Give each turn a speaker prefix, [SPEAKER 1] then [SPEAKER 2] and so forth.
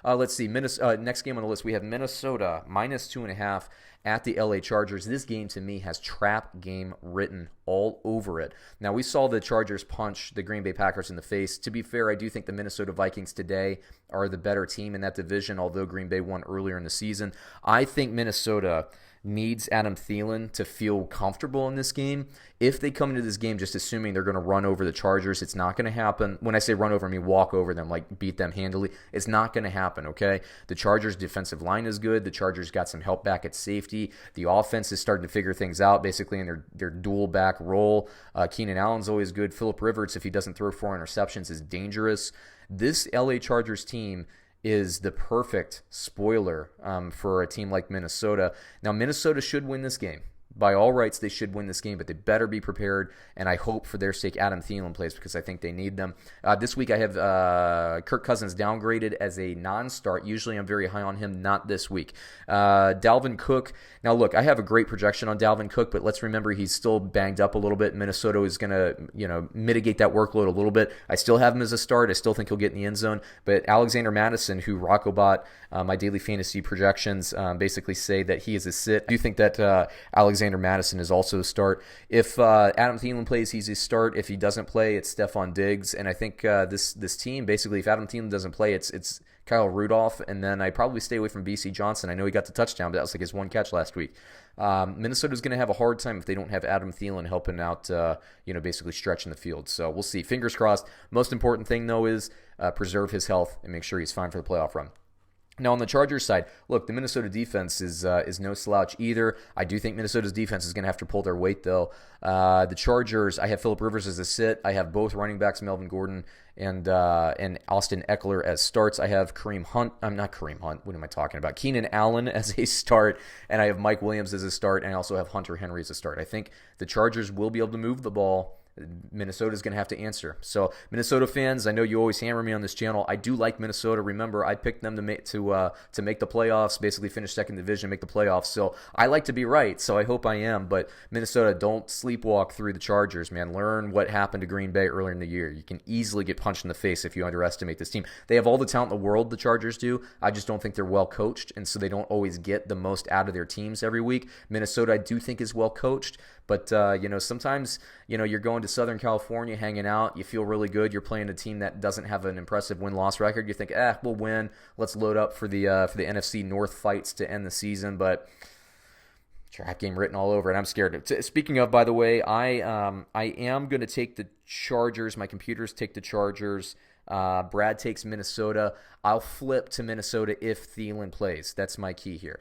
[SPEAKER 1] Let's see. Next game on the list, we have Minnesota -2.5 at the LA Chargers. This game to me has trap game written all over it. Now, we saw the Chargers punch the Green Bay Packers in the face. To be fair, I do think the Minnesota Vikings today are the better team in that division, although Green Bay won earlier in the season. I think Minnesota needs Adam Thielen to feel comfortable in this game. If they come into this game just assuming they're going to run over the Chargers, it's not going to happen. When I say run over, I mean walk over them, like beat them handily. It's not going to happen, okay? The Chargers' defensive line is good. The Chargers got some help back at safety. The offense is starting to figure things out, basically, in their dual back role. Keenan Allen's always good. Phillip Rivers, if he doesn't throw 4 interceptions, is dangerous. This LA Chargers team is the perfect spoiler for a team like Minnesota. Now, Minnesota should win this game. By all rights, they should win this game, but they better be prepared, and I hope for their sake Adam Thielen plays because I think they need them. This week I have Kirk Cousins downgraded as a non-start. Usually I'm very high on him, not this week. Dalvin Cook. Now, look, I have a great projection on Dalvin Cook, but let's remember he's still banged up a little bit. Minnesota is going to mitigate that workload a little bit. I still have him as a start. I still think he'll get in the end zone, but Alexander Mattison, who Rocco bought my daily fantasy projections, basically say that he is a sit. I do think that Alexander Mattison is also a start. If Adam Thielen plays, he's a start. If he doesn't play, it's Stefon Diggs. And I think this team, basically, if Adam Thielen doesn't play, it's Kyle Rudolph. And then I probably stay away from BC Johnson. I know he got the touchdown, but that was like his one catch last week. Minnesota's going to have a hard time if they don't have Adam Thielen helping out, basically stretching the field. So we'll see. Fingers crossed. Most important thing, though, is preserve his health and make sure he's fine for the playoff run. Now, on the Chargers side, look, the Minnesota defense is no slouch either. I do think Minnesota's defense is going to have to pull their weight, though. The Chargers, I have Phillip Rivers as a sit. I have both running backs, Melvin Gordon and Austin Eckler as starts. I have Kareem Hunt. I'm not Kareem Hunt. What am I talking about? Keenan Allen as a start, and I have Mike Williams as a start, and I also have Hunter Henry as a start. I think the Chargers will be able to move the ball. Minnesota's going to have to answer. So, Minnesota fans, I know you always hammer me on this channel. I do like Minnesota. Remember, I picked them to make the playoffs, basically finish second division, make the playoffs. So, I like to be right, so I hope I am. But Minnesota, don't sleepwalk through the Chargers, man. Learn what happened to Green Bay earlier in the year. You can easily get punched in the face if you underestimate this team. They have all the talent in the world, the Chargers do. I just don't think they're well coached, and so they don't always get the most out of their teams every week. Minnesota, I do think, is well coached. But, sometimes, you're going to Southern California, hanging out. You feel really good. You're playing a team that doesn't have an impressive win-loss record. You think, we'll win. Let's load up for the NFC North fights to end the season. But trap game written all over it. I'm scared. Speaking of, by the way, I am going to take the Chargers. My computers take the Chargers. Brad takes Minnesota. I'll flip to Minnesota if Thielen plays. That's my key here.